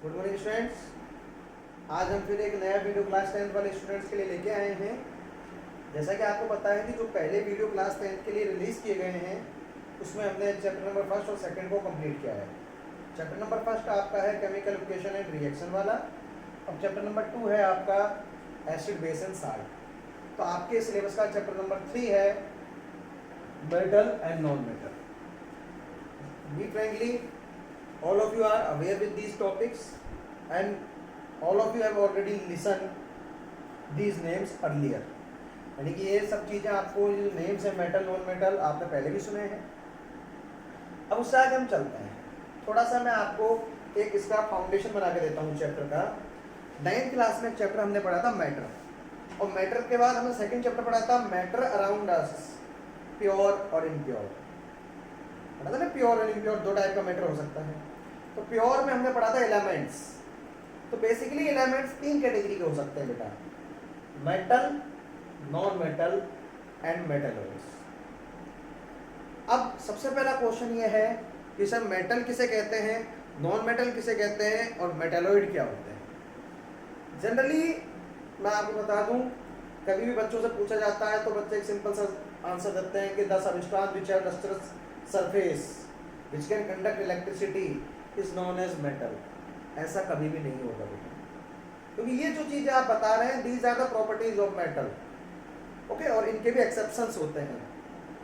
Good morning students. आज हम फिर एक नया वीडियो क्लास 10th वाले स्टूडेंट्स के लिए लेके आए हैं। जैसा कि आपको पता है कि जो पहले वीडियो क्लास 10th के लिए रिलीज़ किए गए हैं उसमें हमने चैप्टर नंबर फर्स्ट और सेकंड को कंप्लीट किया है। चैप्टर नंबर फर्स्ट आपका है केमिकल इक्वेशन एंड रिएक्शन वाला। अब चैप्टर नंबर 2 है आपका एसिड बेस एंड साल्ट। तो आपके सिलेबस का चैप्टर नंबर 3 है metal and non metal. Be frankly, all of you are aware with these topics and all of you have already listened these names earlier। यानी कि ये सब चीज़ें आपको जो नेम्स है मेटल नॉन मेटल आपने पहले भी सुने हैं। अब उससे आगे हम चलते हैं। थोड़ा सा मैं आपको एक इसका फाउंडेशन बना के देता हूँ चैप्टर का। 9th क्लास में एक चैप्टर हमने पढ़ा था मैटर, और मैटर के बाद हमने सेकंड चैप्टर पढ़ा था मैटर अराउंड अस, प्योर और इम्प्योर। पता था ना, प्योर और इम्प्योर दो टाइप का मैटर हो सकता है। तो प्योर में हमने पढ़ा था एलिमेंट्स। तो बेसिकली एलिमेंट्स 3 कैटेगरी के हो सकते हैं बेटा, metal, non metal and metalloids. अब सबसे पहला क्वेश्चन ये है कि सर मेटल किसे कहते हैं, नॉन मेटल किसे कहते हैं और मेटलॉइड क्या होते हैं। जनरली मैं आपको बता दूं, कभी भी बच्चों से पूछा जाता है तो बच्चे एक सिंपल सा आंसर देते हैं कि the substance which have lustrous surface which can conduct electricity is known as metal. ऐसा कभी भी नहीं होगा बेटा, क्योंकि ये जो चीजें आप बता रहे हैं these are the properties of metal, okay, और इनके भी एक्सेप्शंस होते हैं,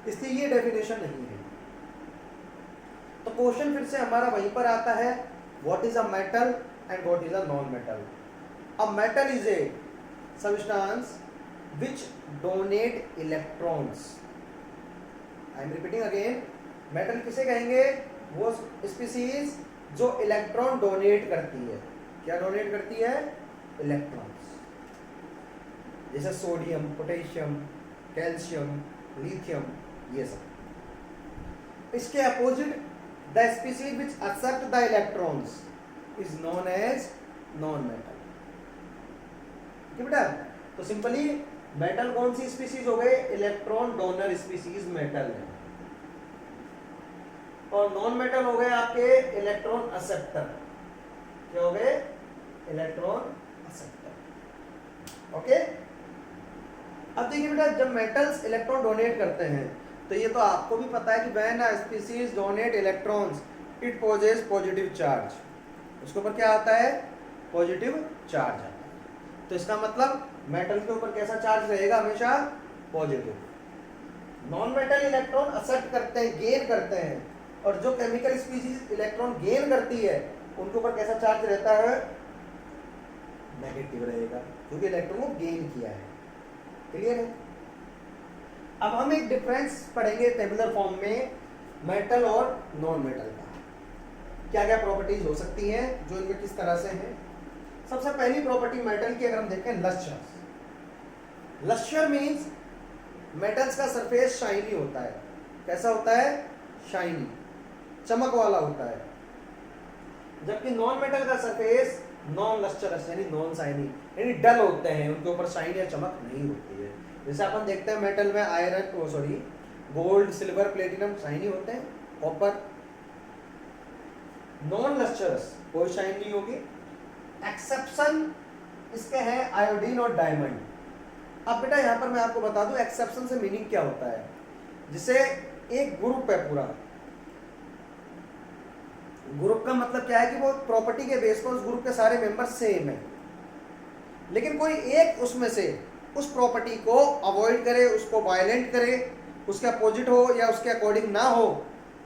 इसलिए ये डेफिनेशन नहीं है। तो क्वेश्चन फिर से हमारा वहीं पर आता है, what is a metal and what is a non metal. A metal is a substance which donate electrons. I am repeating again, metal किसे कहेंगे, वो स्पीसीज जो इलेक्ट्रॉन डोनेट करती है। क्या डोनेट करती है, इलेक्ट्रॉन्स, जैसे सोडियम, पोटेशियम, कैल्शियम, लिथियम, ये सब। इसके opposite the species which accept the electrons is known as non metal. ठीक है बेटा, तो सिंपली मेटल कौन सी स्पीसीज हो गए, इलेक्ट्रॉन डोनर स्पीसीज मेटल है, और नॉन मेटल हो गए आपके इलेक्ट्रॉन एक्सेप्टर। क्या हो गए, इलेक्ट्रॉन एक्सेप्टर। ओके, अब देखिए बेटा, जब मेटल्स इलेक्ट्रॉन डोनेट करते हैं तो ये तो आपको भी पता है कि when a species donate electrons it possess positive charge. उसके ऊपर क्या आता है, पॉजिटिव चार्ज आता है। तो इसका मतलब मेटल के ऊपर कैसा चार्ज रहेगा, हमेशा positive. Non metal electron accept करते हैं, गेन करते हैं, और जो केमिकल स्पीसीज इलेक्ट्रॉन गेन करती है उनके ऊपर कैसा चार्ज रहता है, नेगेटिव रहेगा, क्योंकि इलेक्ट्रॉन को गेन किया है। क्लियर है। अब हम एक डिफरेंस पढ़ेंगे टेबुलर फॉर्म में मेटल और नॉन मेटल का, क्या क्या प्रॉपर्टीज हो सकती हैं, जो इनमें किस तरह से हैं। सबसे पहली प्रॉपर्टी मेटल की अगर हम देखें, लस्टर। लस्टर मीन्स मेटल्स का सरफेस शाइनी होता है। कैसा होता है, शाइनी, चमक वाला होता है। जबकि नॉन मेटल का सरफेस नॉन लस्टरस यानी नॉन शाइनी यानी डल होते हैं, उनके ऊपर शाइन या चमक नहीं होती है। जैसे अपन देखते हैं मेटल में iron, gold, silver, platinum shiny होते हैं, कॉपर नॉन लस्टरस, कोई शाइन नहीं होगी। एक्सेप्शन इसके हैं आयोडीन और डायमंड। अब बेटा यहाँ पर मैं आपको बता दूं एक्सेप्शन से मीनिंग क्या होता है। जिसे एक ग्रुप है, पूरा ग्रुप का मतलब क्या है कि वो प्रॉपर्टी के बेस पर उस ग्रुप के सारे मेंबर्स सेम है, लेकिन कोई एक उसमें से उस प्रॉपर्टी को अवॉइड करे, उसको वायलेंट करे, उसके अपोजिट हो या उसके अकॉर्डिंग ना हो,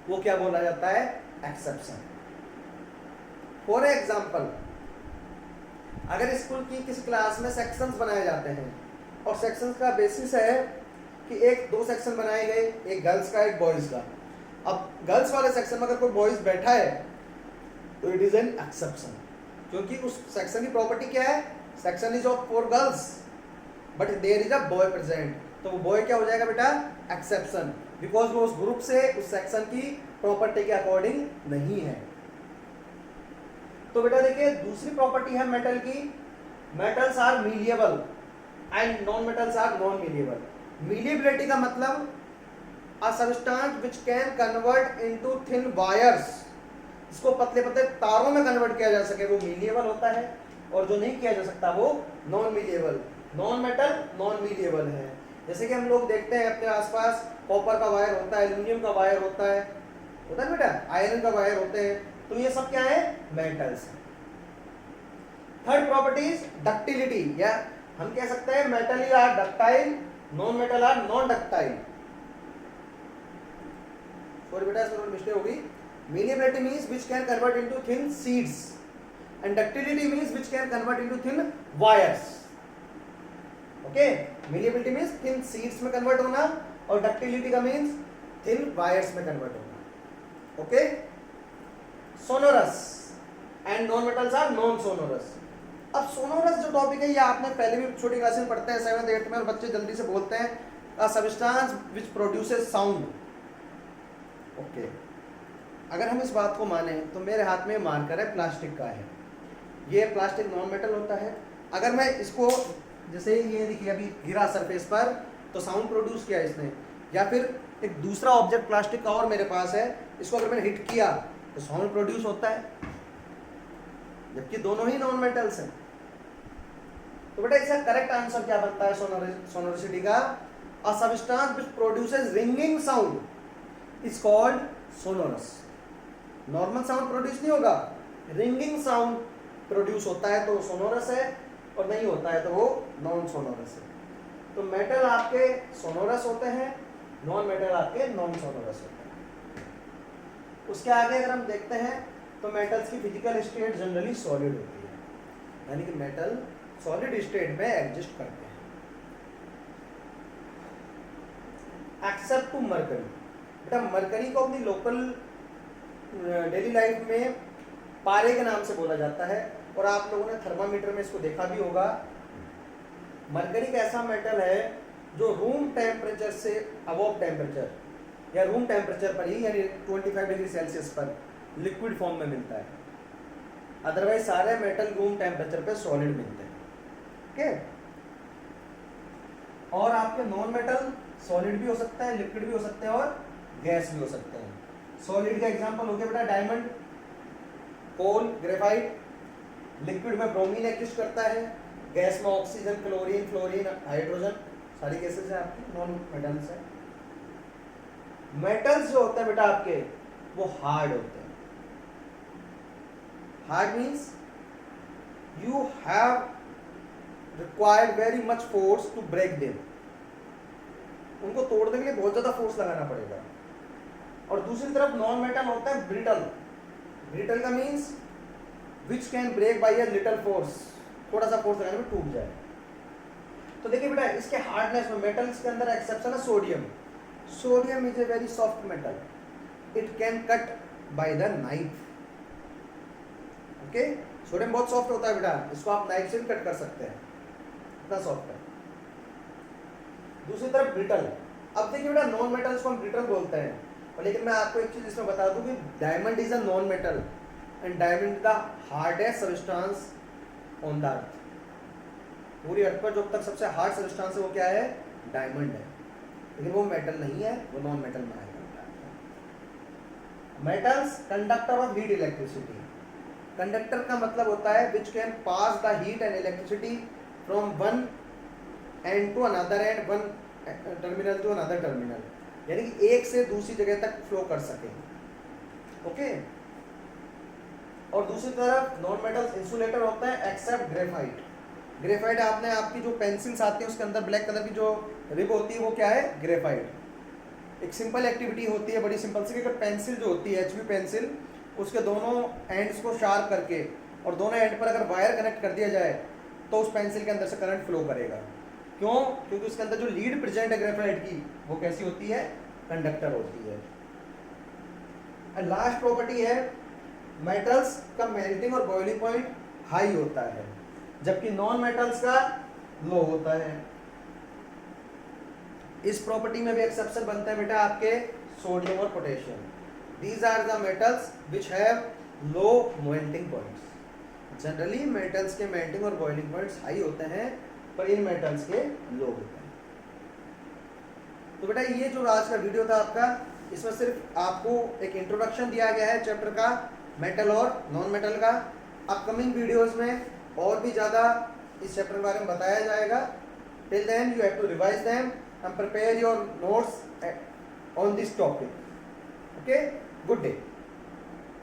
वो क्या बोला जाता है, एक्सेप्शन। फॉर एग्जाम्पल, अगर स्कूल की किसी क्लास में सेक्शंस बनाए जाते हैं और सेक्शंस का बेसिस है कि एक दो सेक्शन बनाए गए, एक गर्ल्स का एक बॉयज का। अब गर्ल्स वाले सेक्शन में अगर कोई बॉयज बैठा है तो इट इज एन एक्सेप्शन, क्योंकि उस सेक्शन की प्रॉपर्टी क्या है, section is of for girls but there is a boy present. तो वो बॉय क्या हो जाएगा बेटा, एक्सेप्शन, बिकॉज वो उस ग्रुप से उस सेक्शन की प्रॉपर्टी के अकॉर्डिंग नहीं है। तो बेटा देखिए, दूसरी प्रॉपर्टी है मेटल की, metals are malleable and non metals are non malleable. Malleability का मतलब a substance which can convert into thin wires इसको पतले पतले तारों में कन्वर्ट किया जा सके वो मीलिएबल होता है, और जो नहीं किया जा सकता वो नॉन मीलिएबल, नॉन मेटल नॉन मीलिएबल है। जैसे कि हम लोग देखते हैं अपने आसपास कॉपर का वायर होता है, एल्यूमिनियम का वायर होता है ना बेटा, आयरन का वायर होते हैं, तो ये सब क्या है, मेटल्स है। थर्ड प्रॉपर्टी इज डक्टिलिटी, या हम कह सकते हैं metal are ductile, non metal are non ductile. Sorry बेटा इसमें थोड़ी मिस्टेक होगी। Malleability means which can convert into thin sheets and ductility means which can convert into thin wires. Okay, malleability means thin sheets में convert होना और ductility का means thin wires में convert होना। Okay, sonorous and non metals are non sonorous। अब sonorous जो topic है ये आपने पहले भी छोटी क्लास में पढ़ते हैं 7th 8th में, और बच्चे जल्दी से बोलते हैं a substance which produces sound। Okay, अगर हम इस बात को माने तो मेरे हाथ में मार्कर है, प्लास्टिक का है, ये प्लास्टिक नॉन मेटल होता है। अगर मैं इसको जैसे ये देखिए अभी गिरा सरफेस पर तो साउंड प्रोड्यूस किया इसने, या फिर एक दूसरा ऑब्जेक्ट प्लास्टिक का और मेरे पास है, इसको अगर मैंने हिट किया तो साउंड प्रोड्यूस होता है, जबकि दोनों ही नॉन मेटल्स हैं। तो बेटा इसका करेक्ट आंसर क्या बनता है सोनोरिसिटी का, a substance which produces ringing sound is called sonorous. Normal sound produce नहीं होगा, रिंगिंग साउंड प्रोड्यूस होता है तो सोनोरस है, और नहीं होता है तो वो नॉन सोनोरस है। तो मेटल आपके सोनोरस होते हैं, नॉन मेटल आपके नॉन सोनोरस होते हैं। उसके आगे अगर हम देखते हैं तो मेटल्स की फिजिकल स्टेट जनरली सॉलिड होती है, यानी कि मेटल सॉलिड स्टेट में एग्जिस्ट करते हैं, एक्सेप्ट टू मरकरी। बेटा मरकरी को अपनी लोकल डेली लाइफ में पारे के नाम से बोला जाता है, और आप लोगों ने थर्मामीटर में इसको देखा भी होगा। मरकरी एक ऐसा मेटल है जो रूम टेम्परेचर से अबव टेम्परेचर या रूम टेम्परेचर पर ही, यानी 25 डिग्री सेल्सियस पर लिक्विड फॉर्म में मिलता है। अदरवाइज सारे मेटल रूम टेम्परेचर पे सॉलिड मिलते हैं। ओके, और आपके नॉन मेटल सॉलिड भी हो सकता है, लिक्विड भी हो सकते हैं और गैस भी हो सकते हैं। सॉलिड का एग्जांपल हो गया बेटा डायमंड, कोल, ग्रेफाइट। लिक्विड में ब्रोमीन एग्जिस्ट करता है, गैस में ऑक्सीजन, क्लोरीन, फ्लोरीन, हाइड्रोजन, सारी गैसेस हैं आपकी, नॉन मेटल्स हैं। मेटल्स जो होते हैं बेटा आपके वो हार्ड होते हैं। Hard means you have required very much force to break them, उनको तोड़ने के लिए बहुत ज्यादा फोर्स लगाना पड़ेगा। और दूसरी तरफ नॉन मेटल होता है ब्रिटल। ब्रिटल का means which can break by a little force, थोड़ा सा फोर्स लगाने में टूट जाए। तो देखिए बेटा इसके हार्डनेस में मेटल्स के अंदर एक्सेप्शन है sodium. Sodium is a very soft metal, it can cut by the knife. Okay, sodium बहुत सॉफ्ट होता है बेटा, इसको आप नाइफ से भी कट कर सकते हैं, इतना सॉफ्ट है। दूसरी तरफ ब्रिटल। अब देखिए बेटा नॉन मेटल्स को हम ब्रिटल बोलते हैं, और लेकिन मैं आपको एक चीज इसमें बता दूं कि diamond is a non metal and diamond the hardest substance on the earth. पूरी अर्थ पर जो अब तक सबसे हार्ड सब्सटेंस है वो क्या है, डायमंड है, लेकिन वो मेटल नहीं है, वो नॉन मेटल में आएगा। Metals conductor of heat electricity. Conductor का मतलब होता है which can pass the heat and electricity from one end to another end, one terminal to another terminal, यानी कि एक से दूसरी जगह तक फ्लो कर सके। ओके, और दूसरी तरफ नॉन मेटल्स इंसुलेटर होते हैं एक्सेप्ट ग्रेफाइट। ग्रेफाइट आपने आपकी जो पेंसिल्स आती है उसके अंदर ब्लैक कलर की जो रिब होती है वो क्या है, ग्रेफाइट। एक सिंपल एक्टिविटी होती है, बड़ी सिंपल सी, कि पेंसिल जो होती है HB पेंसिल, उसके दोनों एंड्स को शार्प करके और दोनों एंड पर अगर वायर कनेक्ट कर दिया जाए तो उस पेंसिल के अंदर से करंट फ्लो करेगा। क्यों? क्योंकि उसके अंदर जो लीड प्रेजेंट है ग्रेफाइट की वो कैसी होती है, कंडक्टर होती है। और लास्ट प्रॉपर्टी है मेटल्स का मेल्टिंग और बॉइलिंग पॉइंट हाई होता है, जबकि नॉन मेटल्स का लो होता है। इस प्रॉपर्टी में भी एक्सेप्शन बनते हैं बेटा आपके सोडियम और potassium. These are the metals which have low melting points. Generally metals के मेल्टिंग और बॉइलिंग पॉइंट्स हाई होते हैं, पर इन मेटल्स के लो होते हैं। तो बेटा ये जो आज का वीडियो था आपका, इसमें सिर्फ आपको एक इंट्रोडक्शन दिया गया है चैप्टर का मेटल और नॉन मेटल का। अपकमिंग वीडियोस में और भी ज़्यादा इस चैप्टर के बारे में बताया जाएगा। Till then you have to revise them and prepare your notes on this topic. Okay, good day.